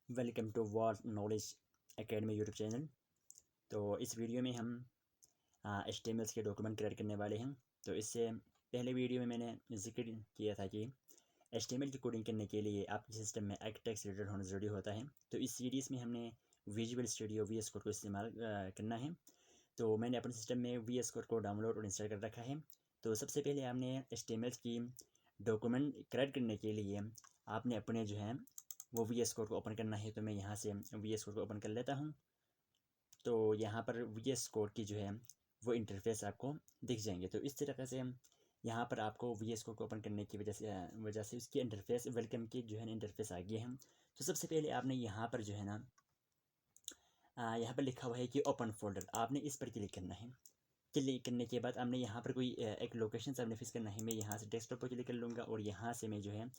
Welcome to word knowledge academy YouTube channel. तो इस video में हम HTML के डॉक्यूमेंट क्रिएट करने वाले हैं। तो इससे पहले वीडियो में मैंने जिक्र किया था कि HTML की कोडिंग करने के लिए आपके सिस्टम में एक टेक्स्ट एडिटर होना ज़रूरी होता है। तो इस सीरीज़ में हमने विजुअल स्टूडियो VS कोड को इस्तेमाल करना है। तो मैंने अपने सिस्टम में VS कोड को डाउनलोड और इंस्टॉल कर रखा है। तो सबसे पहले हमने HTML की डॉक्यूमेंट क्रिएट करने के लिए आपने अपने जो है वो VS कोड को ओपन करना है। तो मैं यहाँ से VS कोड को ओपन कर लेता हूँ। तो यहाँ पर VS कोड की जो है वो इंटरफेस आपको दिख जाएंगे। तो इस तरीके से यहाँ पर आपको VS कोड को ओपन करने की वजह से उसकी इंटरफेस वेलकम की जो है ना इंटरफेस आ गई है। तो सबसे पहले आपने यहाँ पर जो है ना यहाँ पर लिखा हुआ है कि ओपन फोल्डर, आपने इस पर क्लिक करना है। क्लिक करने के बाद आपने यहाँ पर कोई एक लोकेशन आपने फिक्स करना है। मैं यहाँ से डेस्कटॉप पर क्लिक कर लूँगा और यहाँ से मैं जो है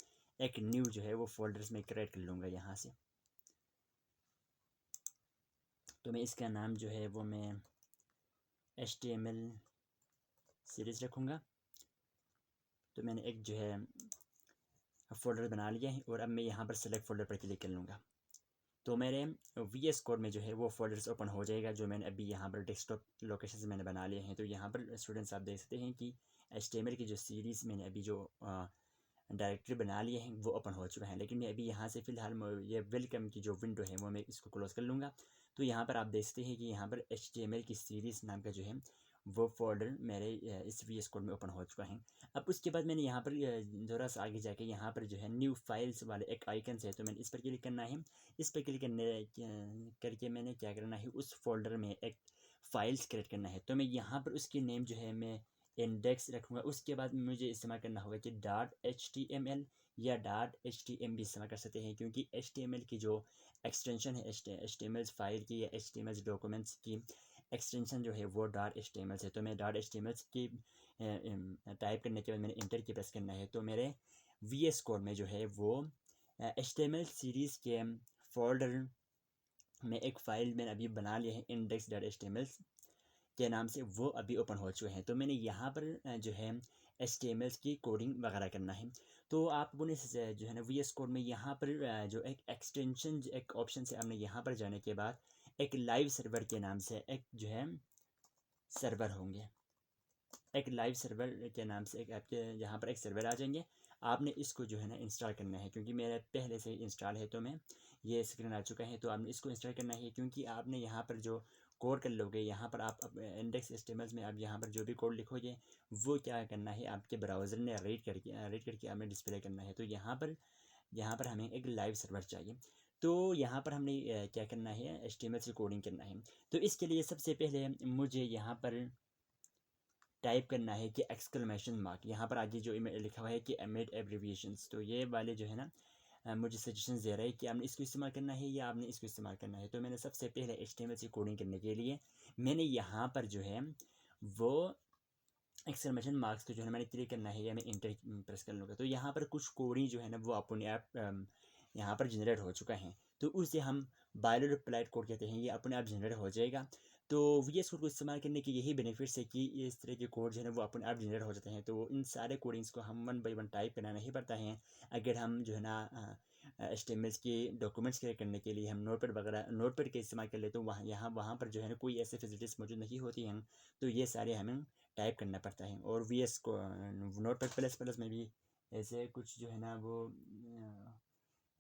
एक न्यू जो है वो फोल्डर्स में क्रिएट कर लूँगा यहाँ से। तो मैं इसका नाम जो है वो मैं HTML सीरीज़ रखूँगा। तो मैंने एक जो है फ़ोल्डर बना लिया है और अब मैं यहाँ पर सेलेक्ट फ़ोल्डर पर क्लिक कर लूँगा। तो मेरे VS कोड में जो है वो फ़ोल्डर्स ओपन हो जाएगा जो मैंने अभी यहाँ पर डेस्कटॉप लोकेशन मैंने बना लिए हैं। तो यहाँ पर स्टूडेंट्स आप देख सकते हैं कि HTML की जो सीरीज़ मैंने अभी जो डायरेक्टरी बना लिए हैं वो ओपन हो चुका है। लेकिन मैं अभी यहाँ से फ़िलहाल ये वेलकम की जो विंडो है वो मैं इसको क्लोज़ कर लूँगा। तो यहाँ पर आप देखते हैं कि यहाँ पर HTML की सीरीज़ नाम का जो है वो फोल्डर मेरे इस VS कोड में ओपन हो चुका है। अब उसके बाद मैंने यहाँ पर थोड़ा सा आगे जाके यहाँ पर जो है न्यू फाइल्स वाले एक आइकन है, तो मैंने इस पर क्लिक करना है। इस पर क्लिक करके मैंने क्या करना है, उस फोल्डर में एक फ़ाइल्स क्रिएट करना है। तो मैं यहाँ पर उसकी नेम जो है मैं इंडेक्स रखूँगा। उसके बाद मुझे इस्तेमाल करना होगा कि .html या .html इस्तेमाल कर सकते हैं, क्योंकि HTML की जो एक्सटेंशन है HTML फाइल की या HTML डॉक्यूमेंट्स की एक्सटेंशन जो है वो .html है। तो मैं .html की टाइप करने के बाद मैंने इंटर की प्रेस करना है। तो मेरे VS कोड में जो है वो HTML सीरीज़ के फोल्डर में एक फ़ाइल मैंने अभी बना लिया है index.html के नाम से, वो अभी ओपन हो चुके हैं। तो मैंने यहाँ पर जो है HTML की कोडिंग वगैरह करना है। तो आपको ने जो है ना VS कोड में यहाँ पर जो एक एक्सटेंशन एक ऑप्शन से आपने यहाँ पर जाने के बाद एक लाइव सर्वर के नाम से एक जो है सर्वर होंगे, एक लाइव सर्वर के नाम से एक आपके यहाँ पर एक सर्वर आ जाएंगे। आपने इसको जो है ना इंस्टॉल करना है, क्योंकि मेरा पहले से इंस्टॉल है। तो मैं ये स्क्रीन आ चुका है, तो आपने इसको इंस्टॉल करना है। क्योंकि आपने यहाँ पर जो कोड कर लोगे यहाँ पर आप इंडेक्स HTML में आप यहाँ पर जो भी कोड लिखोगे वो क्या करना है, आपके ब्राउज़र ने रीड करके आपने डिस्प्ले करना है। तो यहाँ पर हमें एक लाइव सर्वर चाहिए। तो यहाँ पर हमने क्या करना है, HTML से कोडिंग करना है। तो इसके लिए सबसे पहले मुझे यहाँ पर टाइप करना है कि एक्सक्लेमेशन मार्क, यहाँ पर आगे जो लिखा हुआ है कि एमिड एब्रीविएशंस। तो ये वाले जो है ना मुझे सजेशन दे रहा है कि आपने इसको इस्तेमाल करना है या आपने इसको इस्तेमाल करना है। तो मैंने सबसे पहले HTML से कोडिंग करने के लिए मैंने यहाँ पर जो है वो एक्सक्लेमेशन मार्क्स को जो है मैंने क्लिक करना है या मैं इंटर प्रेस कर लूँगा। तो यहाँ पर कुछ कोडिंग जो है ना वो अपने आप यहाँ पर जनरेट हो चुका है। तो उसे हम बायोरिप्लाइड कोड कहते हैं, ये अपने आप जनरेट हो जाएगा। तो VS कोड को इस्तेमाल करने के यही बेनिफिट्स है कि इस तरह के कोड जो है ना वो अपने आप जनरेट हो जाते हैं। तो इन सारे कोडिंग्स को हम 1 बाय 1 टाइप करना नहीं पड़ता है। अगर हम जो है ना HTML के डॉक्यूमेंट्स क्रिएट करने के लिए हम नोटपैड वगैरह नोटपैड का इस्तेमाल कर लेते, तो वहाँ पर जो है ना कोई ऐसे फैसिलिटीज़ मौजूद नहीं होती हैं। तो ये सारे हमें टाइप करना पड़ता है। और VS को नोटपैड प्लस प्लस में भी ऐसे कुछ जो है ना वो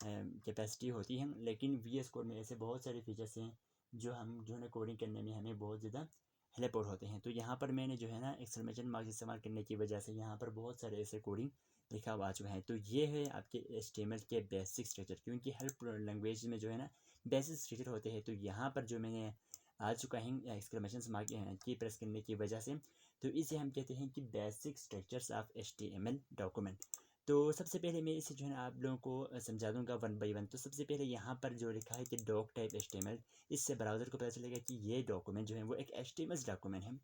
कैपेसिटी होती है, लेकिन VS कोड में ऐसे बहुत सारे फीचर्स हैं जो हम जो है ना कोडिंग करने में हमें बहुत ज़्यादा हेल्पफुल होते हैं। तो यहाँ पर मैंने जो है ना एक्सक्लेमेशन मार्क इस्तेमाल करने की वजह से यहाँ पर बहुत सारे ऐसे कोडिंग लिखा हुआ आ चुका है। तो ये है आपके HTML के बेसिक स्ट्रक्चर, क्योंकि हर लैंग्वेज में जो है ना बेसिक स्ट्रक्चर होते हैं। तो यहाँ पर जो मैंने आ चुका है एक्सक्लेमेशन मार्क की प्रेस करने की वजह से, तो इसे हम कहते हैं कि basic structures of HTML document. तो सबसे पहले मैं इसे जो है ना आप लोगों को समझा दूंगा 1 बाय 1। तो सबसे पहले यहाँ पर जो लिखा है कि डॉक टाइप HTML, इससे ब्राउज़र को पता चलेगा कि ये डॉक्यूमेंट जो है वो एक HTML डॉक्यूमेंट है।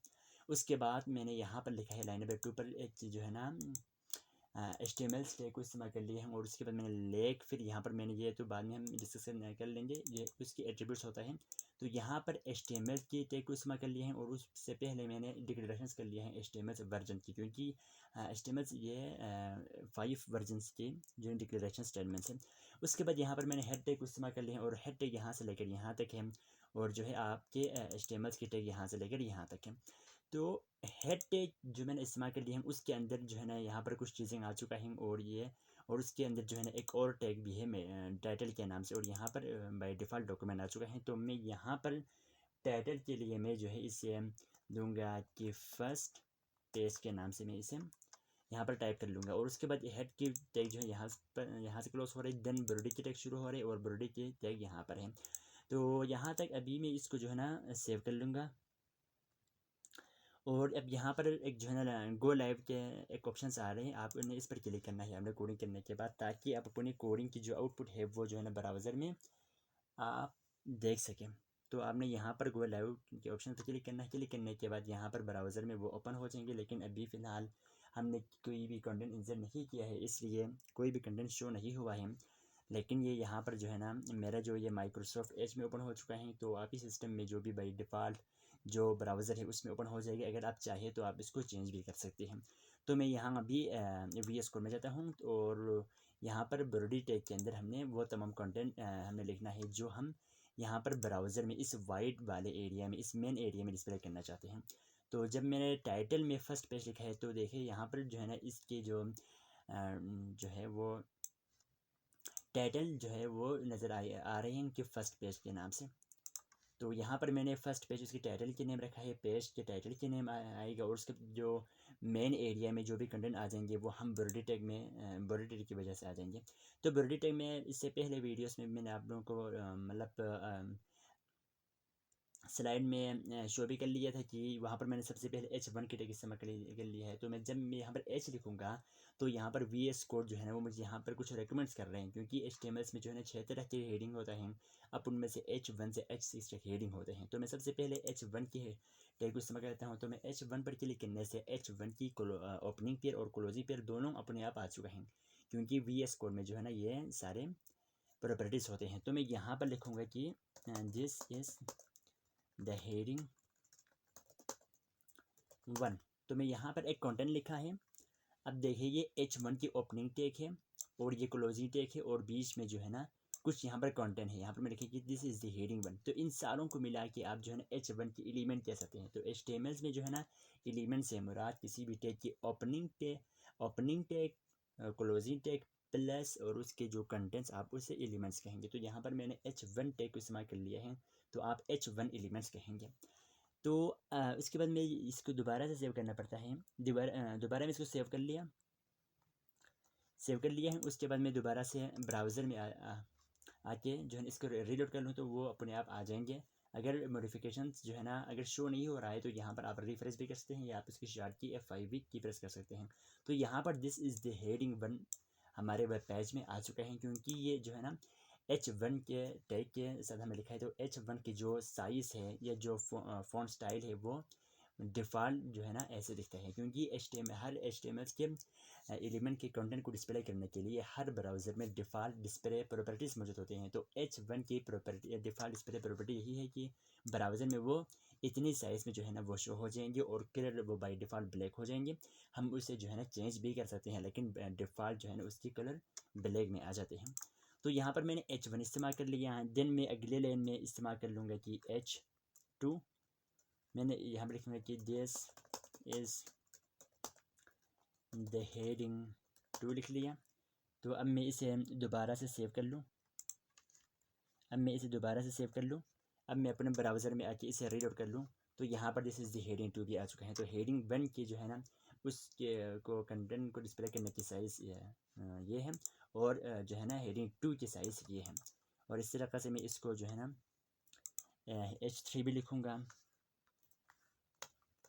उसके बाद मैंने यहाँ पर लिखा है लाइन नंबर 2 पर एक चीज़ जो है ना HTML स्टैक को इस्तेमाल कर लिए हैं। और उसके बाद मैंने लेक, फिर यहाँ पर मैंने ये तो बाद में हम डिस्कशन कर लेंगे, ये उसकी एट्रीब्यूट्स होता है। तो यहाँ पर HTML के टैग को इस्तेमाल कर लिया है और उससे पहले मैंने डिक्लेरेशंस कर लिया है HTML वर्जन की, क्योंकि HTML ये 5 वर्जन्स के जो डिक्लेरेशन स्टेटमेंट्स हैं। उसके बाद यहाँ पर मैंने हेड टैग को इस्तेमाल कर लिया है और हेड टैग यहाँ से लेकर यहाँ तक है और जो है आपके HTML के टैग यहाँ से लेकर यहाँ तक है। तो हेड टैग जो मैंने इस्तेमाल कर लिया है उसके अंदर जो है ना यहाँ पर कुछ चीज़ें आ चुका है और उसके अंदर जो है ना एक और टैग भी है टाइटल के नाम से, और यहाँ पर बाय डिफ़ॉल्ट डॉक्यूमेंट आ चुका है। तो मैं यहाँ पर टाइटल के लिए मैं जो है इसे दूंगा कि फर्स्ट पेज के नाम से मैं इसे यहाँ पर टाइप कर लूँगा। और उसके बाद हेड की टैग जो है यहाँ से क्लोज हो रही है, देन बॉडी की टैग शुरू हो रही है और बॉडी की टैग यहाँ पर है। तो यहाँ तक अभी मैं इसको जो है ना सेव कर लूँगा। और अब यहाँ पर एक जो है ना गो लाइव के एक ऑप्शंस आ रहे हैं, आप उन्हें इस पर क्लिक करना है आपने कोडिंग करने के बाद, ताकि आप अपनी कोडिंग की जो आउटपुट है वो जो है ना ब्राउज़र में आप देख सकें। तो आपने यहाँ पर गो लाइव के ऑप्शन पर क्लिक करना है। क्लिक करने के बाद यहाँ पर ब्राउज़र में वो ओपन हो जाएंगे, लेकिन अभी फ़िलहाल हमने कोई भी कंटेंट इंसर्ट नहीं किया है, इसलिए कोई भी कंटेंट शो नहीं हुआ है। लेकिन ये यहाँ पर जो है ना मेरा जो ये माइक्रोसॉफ्ट एज में ओपन हो चुका है, तो आप ही सिस्टम में जो भी बाई डिफ़ॉल्ट जो ब्राउज़र है उसमें ओपन हो जाएगी। अगर आप चाहें तो आप इसको चेंज भी कर सकते हैं। तो मैं यहाँ अभी VS कोड में जाता हूँ और यहाँ पर बॉडी टैग के अंदर हमने वो तमाम कंटेंट हमें लिखना है जो हम यहाँ पर ब्राउज़र में इस वाइट वाले एरिया में, इस मेन एरिया में डिस्प्ले करना चाहते हैं। तो जब मैंने टाइटल में फ़र्स्ट पेज लिखा है तो देखिए यहाँ पर जो है ना इसके जो है वो टाइटल जो है वो नज़र आ रहे हैं कि फ़र्स्ट पेज के नाम से। तो यहाँ पर मैंने फ़र्स्ट पेज उसकी टाइटल के नेम रखा है, पेज के टाइटल के नेम आएगा और उसके जो मेन एरिया में जो भी कंटेंट आ जाएंगे वो हम बॉडी टैग में बॉडी टैग की वजह से आ जाएंगे। तो बॉडी टैग में इससे पहले वीडियोस में मैंने आप लोगों को मतलब स्लाइड में शो भी कर लिया था कि वहाँ पर मैंने सबसे पहले H1 की टैग इस्तेमाल कर लिया है। तो मैं जब मैं यहाँ पर H लिखूँगा तो यहाँ पर VS कोड जो है ना वो मुझे यहाँ पर कुछ रेकमेंड्स कर रहे हैं, क्योंकि HTML में जो है ना 6 तरह के हेडिंग होता है, अब उनमें से H1 से H6 तक हेडिंग होते हैं। तो मैं सबसे पहले H1 की टैग को इस्तेमाल करता हूँ। तो मैं H1 पर क्लिक करने से H1 की ओपनिंग पेयर और क्लोजिंग पेयर दोनों अपने आप आ चुके हैं, क्योंकि VS कोड में जो है ना ये सारे प्रॉपर्टीज़ होते हैं। तो मैं यहाँ पर लिखूँगा कि दिस इज़ द हेडिंग 1। तो मैं यहाँ पर एक कंटेंट लिखा है। अब देखिए ये H1 की ओपनिंग टैग है और ये क्लोजिंग टैग है और बीच में जो है ना कुछ यहाँ पर कंटेंट है। यहाँ पर मैं लिखी कि दिस इज़ द हेडिंग 1। तो इन सारों को मिला के आप जो है ना H1 की एलिमेंट कह सकते हैं। तो HTML में जो है ना एलिमेंट से मुराद किसी भी टैग की opening tag closing tag plus और उसके जो कंटेंट्स आप उसे एलिमेंट्स कहेंगे। तो यहाँ पर मैंने H1 टैग को इस्तेमाल कर लिया है, तो आप H1 एलिमेंट्स कहेंगे। तो उसके बाद मैं इसको दोबारा से सेव करना पड़ता है। दोबारा मैं इसको सेव कर लिया है। उसके बाद मैं दोबारा से ब्राउज़र में आके जो है इसको रीलोड कर लूँ तो वो अपने आप आ जाएंगे। अगर मॉडिफिकेशंस जो है ना अगर शो नहीं हो रहा है तो यहाँ पर आप रिफ्रेश भी कर सकते हैं या आप इसकी शार्ट की F5 की प्रेस कर सकते हैं। तो यहाँ पर दिस इज़ द हेडिंग 1 हमारे वेब पेज में आ चुका है, क्योंकि ये जो है ना H1 के टैग के साथ हमें लिखा है। तो H1 की जो साइज़ है या जो फॉन्ट स्टाइल है वो डिफ़ॉल्ट जो है ना ऐसे दिखता है, क्योंकि हर HTML के एलिमेंट के कंटेंट को डिस्प्ले करने के लिए हर ब्राउज़र में डिफ़ॉल्ट डिस्प्ले प्रॉपर्टीज़ मौजूद होते हैं। तो H1 की प्रॉपर्टी डिफ़ॉल्ट डिस्प्ले प्रॉपर्टी यही है कि ब्राउज़र में वो इतनी साइज़ में जो है ना वो शो हो जाएंगे और कलर वो बाई डिफ़ॉल्ट ब्लैक हो जाएंगे। हम उसे जो है ना चेंज भी कर सकते हैं, लेकिन डिफ़ॉल्ट जो है ना उसकी कलर ब्लैक में आ जाते हैं। तो यहाँ पर मैंने H1 इस्तेमाल कर लिया है। देन मैं अगले लाइन में इस्तेमाल कर लूँगा कि H2। मैंने यहाँ पर लिखूँगा कि दिस इज़ द हेडिंग 2 लिख लिया। तो अब मैं इसे दोबारा से सेव कर लूँ। अब मैं अपने ब्राउज़र में आके इसे रीलोड कर लूँ तो यहाँ पर दिस इज़ द हेडिंग 2 भी आ चुका है। तो हेडिंग 1 की जो है ना उसके को कंटेंट को डिस्प्ले करने की साइज़ ये है और जो है ना हेडिंग 2 की साइज़ ये है। और इस तरीक़े से मैं इसको जो है ना H3 भी लिखूँगा।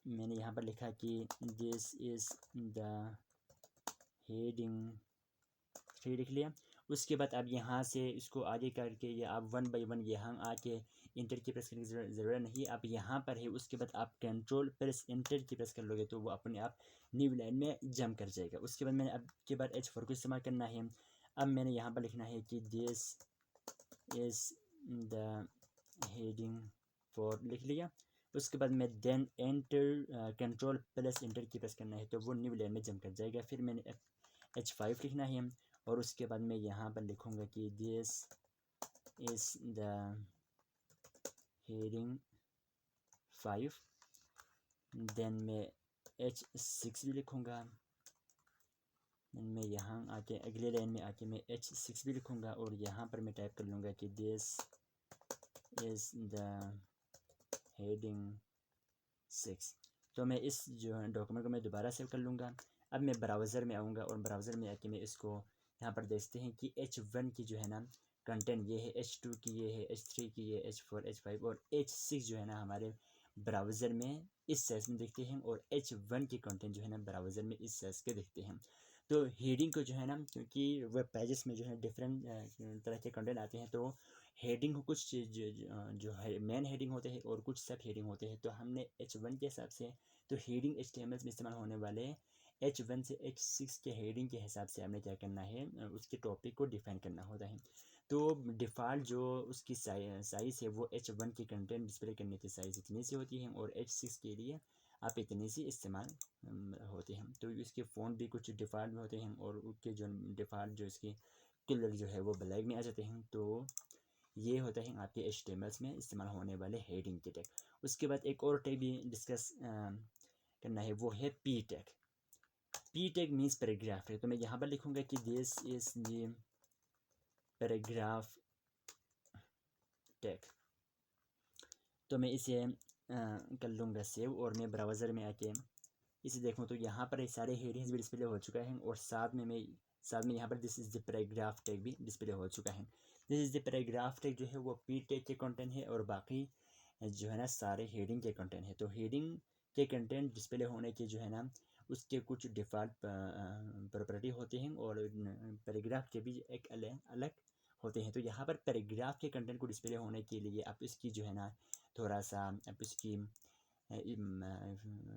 मैंने यहाँ पर लिखा कि दिस इज़ द हेडिंग 3 लिख लिया। उसके बाद अब यहाँ से इसको आगे करके या आप 1 बाई 1 यहाँ आके इंटर की प्रेस करने की ज़रूरत नहीं, आप यहाँ पर है। उसके बाद आप कंट्रोल प्रेस इंटर की प्रेस कर लोगे तो वो अपने आप न्यू लाइन में जंप कर जाएगा। उसके बाद मैंने अब के बाद H4 को इस्तेमाल करना है। अब मैंने यहाँ पर लिखना है कि दिस इज़ द हेडिंग 4 लिख लिया। उसके बाद मैं then enter control plus enter key press करना है तो वो न्यू लेयर में जंप कर जाएगा। फिर मैंने H5 लिखना है और उसके बाद मैं यहाँ पर लिखूँगा कि this is the heading 5। Then मैं H6 भी लिखूँगा। मैं यहाँ आके अगले लाइन में आके मैं H6 भी लिखूँगा और यहाँ पर मैं टाइप कर लूँगा कि दिस इज़ द हेडिंग 6। तो मैं इस जो डॉक्यूमेंट को मैं दोबारा सेव कर लूँगा। अब मैं ब्राउज़र में आऊँगा और ब्राउज़र में आके मैं इसको यहाँ पर देखते हैं कि H1 की जो है ना कंटेंट ये है, H2 की ये है, H3 की ये, H4 H5 और H6 जो है ना हमारे ब्राउज़र में इस साइज़ में देखते हैं और H1 की कंटेंट जो है ना ब्राउज़र में इस साइज़ के देखते हैं। तो हेडिंग को जो है ना, क्योंकि वेब पेजेस में जो है डिफरेंट तरह के कंटेंट आते हैं, तो हेडिंग को कुछ जो है मेन हेडिंग होते हैं और कुछ सब हेडिंग होते हैं। तो हमने H1 के हिसाब से तो हेडिंग HTML में इस्तेमाल होने वाले H1 से H6 के हेडिंग के हिसाब से हमने क्या करना है, उसके टॉपिक को डिफाइन करना होता है। तो डिफ़ॉल्ट जो उसकी साइज़ है वो H1 की कंटेंट डिस्प्ले करने की साइज़ इतनी सी होती है और H6 के लिए आप इतनी सी इस्तेमाल होते हैं। तो इसके फ़ॉन्ट भी कुछ डिफ़ॉल्ट में होते हैं और उसके जो डिफ़ॉल्ट जो इसकी कलर जो है वो ब्लैक में आ जाते हैं। तो ये होता है आपके HTML में इस्तेमाल होने वाले हेडिंग के टैग। उसके बाद एक और टैग भी डिस्कस करना है, वो है P tag. P tag means paragraph है। तो मैं यहाँ पर लिखूँगा कि this is the paragraph tag. तो मैं इसे कर लूँगा सेव और मैं ब्राउज़र में आके इसे देखूँ तो यहाँ पर सारे हेडिंग्स भी डिस्प्ले हो चुका है और साथ में यहाँ पर this is the paragraph tag भी डिस्प्ले हो चुका है। This is the paragraph tag जो है वो P टैग के कंटेंट है और बाकी जो है ना सारे हेडिंग के कंटेंट है। तो हेडिंग के कंटेंट डिस्प्ले होने के जो है ना उसके कुछ डिफ़ॉल्ट प्रॉपर्टी होते हैं और पैराग्राफ के भी एक अलग होते हैं। तो यहाँ पर पैराग्राफ के कंटेंट को डिस्प्ले होने के लिए आप इसकी जो है ना थोड़ा सा आप इसकी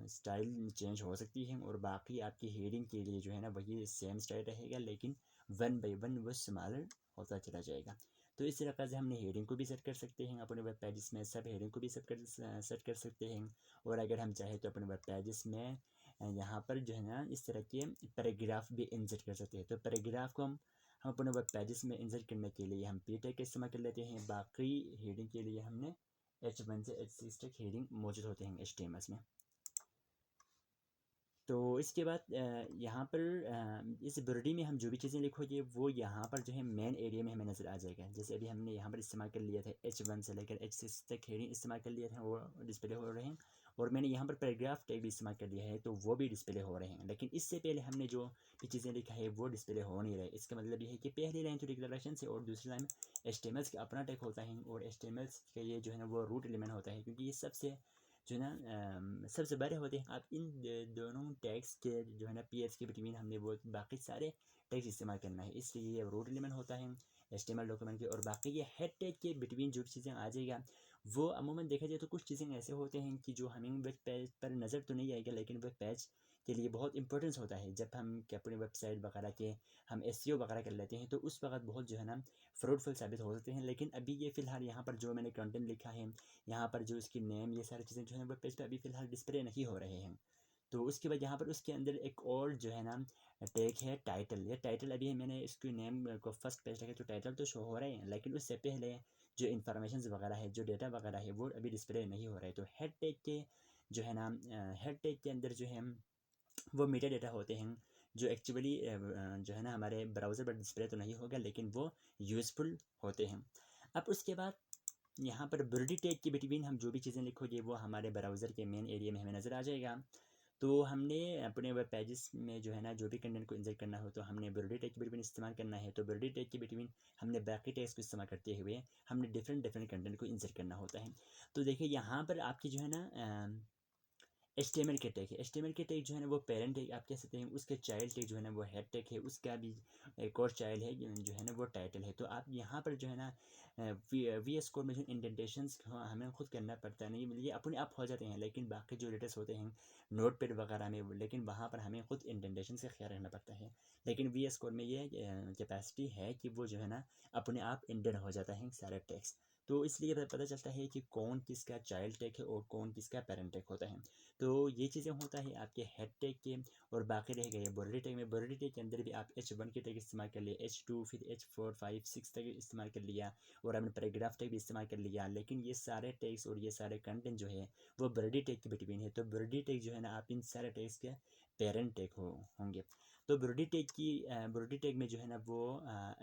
स्टाइल चेंज हो सकती है और बाकी आपकी हेडिंग के लिए जो है ना वही सेम स्टाइल रहेगा, लेकिन 1 बाय 1 वो स्मॉलर होता चला जाएगा। तो इस तरह से हमने हेडिंग को भी सेट कर सकते हैं अपने वेब पेजेस में, सब हेडिंग को भी सेट कर सकते हैं। और अगर हम चाहें तो अपने वेब पेजेस में यहाँ पर जो है ना इस तरह के पैराग्राफ भी इंसर्ट कर सकते हैं। तो पैराग्राफ को हम अपने वेब पेजेस में इंसर्ट करने के लिए हम P टैग का इस्तेमाल कर लेते हैं। बाकी हेडिंग के लिए हमने H1 से H6 तक हेडिंग मौजूद होते हैं HTML में। तो इसके बाद यहाँ पर इस बॉडी में हम जो भी चीज़ें लिखोगे वो यहाँ पर जो है मेन एरिया में हमें नज़र आ जाएगा। जैसे अभी हमने यहाँ पर इस्तेमाल कर लिया था H1 से लेकर H6 तक हेडिंग इस्तेमाल कर लिया था, वो डिस्प्ले हो रहे हैं। और मैंने यहाँ पर पैराग्राफ टैग भी इस्तेमाल कर लिया है तो वो भी डिस्प्ले हो रहे हैं। लेकिन इससे पहले हमने जो भी चीज़ें लिखा है वो डिस्प्ले हो नहीं रहे। इसका मतलब ये है कि पहली लाइन तो डिक्लेरेशन से और दूसरी लाइन HTML का अपना टैग होता है और HTML का ये जो है ना वो रूट एलिमेंट होता है, क्योंकि ये सबसे जो है ना सबसे बड़े होते हैं। आप इन दोनों टैग्स के जो है ना पीएच के बिटवीन हमने वो बाकी सारे टैग्स इस्तेमाल करना है, इसलिए ये रूट एलिमेंट होता है HTML डॉक्यूमेंट के। और बाकी ये हेड टैग के बिटवीन जो चीज़ें आ जाएगा वो अमूमन देखा जाए तो कुछ चीज़ें ऐसे होते हैं कि जो हमें वेब पेज पर नज़र तो नहीं आएगा, लेकिन वेब पेज के लिए बहुत इंपॉर्टेंस होता है। जब हम अपनी वेबसाइट वगैरह के हम SEO वगैरह कर लेते हैं तो उस वक्त बहुत जो है ना फ्रॉडफुल साबित हो सकते हैं। लेकिन अभी ये फ़िलहाल यहाँ पर जो मैंने कंटेंट लिखा है, यहाँ पर जो इसकी नेम, ये सारी चीज़ें जो है वेब पेज पर अभी फ़िलहाल डिस्प्ले नहीं हो रहे हैं। तो उसके बाद यहाँ पर उसके अंदर एक और जो है ना टैग है टाइटल। ये टाइटल अभी मैंने इसके नेम को फर्स्ट पेज लगा तो टाइटल तो शो हो रहे हैं, लेकिन उससे पहले जो इन्फॉर्मेशन वगैरह है, जो डेटा वगैरह है वो अभी डिस्प्ले नहीं हो रहा है। तो हेड टैग के जो है ना हेड टैग के अंदर जो है वो मीटा डेटा होते हैं जो एक्चुअली जो है ना हमारे ब्राउज़र पर डिस्प्ले तो नहीं होगा, लेकिन वो यूज़फुल होते हैं। अब उसके बाद यहाँ पर बॉडी टैग के बिटवीन हम जो भी चीज़ें लिखोगे वो हमारे ब्राउज़र के मेन एरिया में हमें नज़र आ जाएगा। तो हमने अपने वेब पेजेस में जो है ना जो भी कंटेंट को इंसर्ट करना हो तो हमने बॉडी टैग के बिटवीन इस्तेमाल करना है। तो बॉडी टैग के बिटवीन हमने बाकी टैग्स को इस्तेमाल करते हुए हमने डिफरेंट कंटेंट को इंसर्ट करना होता है। तो देखिए यहाँ पर आपकी जो है ना HTML के टैग है। HTML के टैग जो है ना वो पेरेंट टैग आप कह सकते हैं, उसके चाइल्ड टैग जो है ना वो हेड टैग है, उसका भी एक और चाइल्ड है जो है ना वो टाइटल है। तो आप यहाँ पर जो है ना VS कोड में जो इंडेंटेशंस हमें खुद करना पड़ता है, नहीं ये अपने आप हो जाते हैं, लेकिन बाकी जो लेटर्स होते हैं नोटपैड वगैरह में, लेकिन वहाँ पर हमें खुद इंडेंटेशन से ख्याल रखना पड़ता है। लेकिन VS कोड में ये कैपेसिटी है कि वो जो है ना अपने आप इंडेंट हो जाता है सारे टैग्स। तो इसलिए पता चलता है कि कौन किसका चाइल्ड टैग है और कौन किसका पेरेंट टैग होता है। तो ये चीज़ें होता है आपके हेड टैग के। और बाकी रह गए बॉडी टैग में। बॉडी टैग के अंदर भी आप H1 के टैग इस्तेमाल कर लिए, H2, फिर H4, 5, 6 टैग इस्तेमाल कर लिया, और आपने पैराग्राफ टैग भी इस्तेमाल कर लिया। लेकिन ये सारे टैग्स और ये सारे कंटेंट जो है वो बॉडी टैग के बिटवीन है। तो बॉडी टैग जो है ना, आप इन सारे टैग्स के पेरेंट टैग होंगे। तो बॉडी टैग में जो है ना वो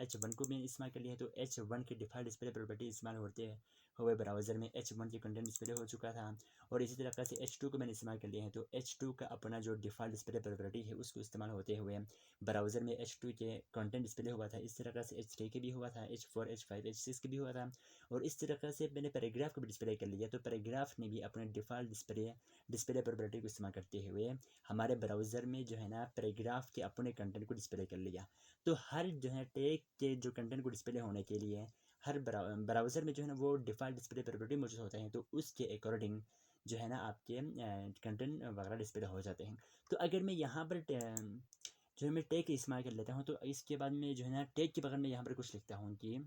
H1 को भी इस्तेमाल कर लिया है। तो H1 के डिफ़ॉल्ट डिस्प्ले प्रॉपर्टी इस्तेमाल होते हुए ब्राउज़र में H1 के कंटेंट डिस्प्ले हो चुका था। और इसी तरह से H2 को मैंने इस्तेमाल कर लिया है। तो H2 का अपना जो डिफ़ॉल्ट डिस्प्ले प्रॉपर्टी है उसको इस्तेमाल होते हुए ब्राउज़र में H2 के कंटेंट डिस्प्ले हुआ था। इस तरह से H3 के भी हुआ था, H4, H5, H6 के भी हुआ था। और इस तरह से मैंने पैराग्राफ को भी डिस्प्ले कर लिया। तो पैराग्राफ ने भी अपने डिफ़ॉल्ट डिस्प्ले प्रॉपर्टी को इस्तेमाल करते हुए हमारे ब्राउज़र में जो है ना पैराग्राफ के अपने कंटेंट को डिस्प्ले कर लिया। तो हर जो है टैग के जो कंटेंट को डिस्प्ले होने के लिए हर ब्राउज़र में जो है ना वो डिफ़ॉल्ट डिस्प्ले प्रॉपर्टी मौजूद होता है। तो उसके अकॉर्डिंग जो है ना आपके कंटेंट वगैरह डिस्प्ले हो जाते हैं। तो अगर मैं यहाँ पर जो है मैं टैग इस्तेमाल कर लेता हूँ, तो इसके बाद में जो है ना टैग के बगल में यहाँ पर कुछ लिखता हूँ कि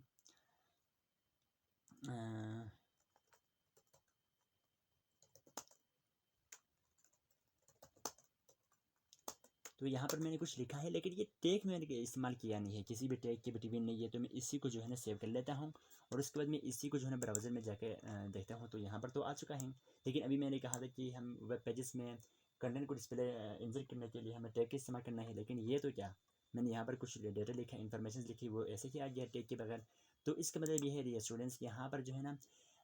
तो यहाँ पर मैंने कुछ लिखा है, लेकिन ये टैग मैंने इस्तेमाल किया नहीं है, किसी भी टैग के बिटवीन नहीं है। तो मैं इसी को जो है ना सेव कर लेता हूँ, और उसके बाद मैं इसी को जो है ना ब्राउज़र में जाके देखता हूँ। तो यहाँ पर तो आ चुका है। लेकिन अभी मैंने कहा था कि हम वेब पेजेस में कंटेंट को डिस्प्ले इंसर्ट करने के लिए हमें टैग का इस्तेमाल करना है। लेकिन ये तो क्या, मैंने यहाँ पर कुछ डेटा लिखा, इन्फॉर्मेशन लिखी, वो ऐसे ही आ गया टैग के बगैर। तो इसका मतलब ये है स्टूडेंट्स, यहाँ पर जो है ना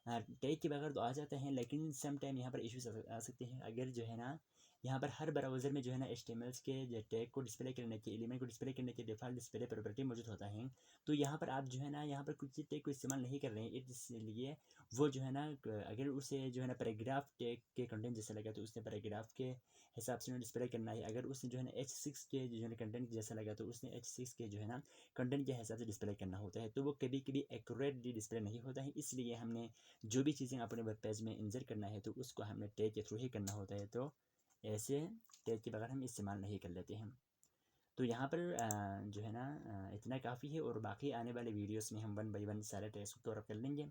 टैग के बगैर तो आ जाते हैं, लेकिन सम टाइम यहाँ पर इश्यूज आ सकते हैं। अगर जो है ना यहाँ पर हर ब्राउज़र में जो है ना HTML के टैग को डिस्प्ले करने के, एलिमेंट को डिस्प्ले करने के डिफ़ॉल्ट डिस्प्ले प्रॉपर्टी मौजूद होता है। तो यहाँ पर आप जो है ना यहाँ पर कुछ टैग को इस्तेमाल नहीं कर रहे हैं, इसलिए वो जो है ना अगर उसे जो है ना पैराग्राफ टैग के कंटेंट जैसा लगा तो उसने पैराग्राफ के हिसाब से डिस्प्ले करना है। अगर उसने जो है ना H6 के जो है ना कंटेंट जैसा लगा तो उसने H6 के जो है ना कंटेंट के हिसाब से डिस्प्ले करना होता है। तो वो कभी कभी एक्यूरेटली डिस्प्ले नहीं होता है, इसलिए हमने जो भी चीज़ें अपने वेब पेज में इंसर्ट करना है तो उसको हमने टैग के थ्रू ही करना होता है। तो ऐसे टैग के बगैर हम इस्तेमाल नहीं कर लेते हैं। तो यहाँ पर जो है ना इतना काफ़ी है, और बाकी आने वाले वीडियोस में हम 1 बाय 1 सारे टैग्स को कवर कर लेंगे।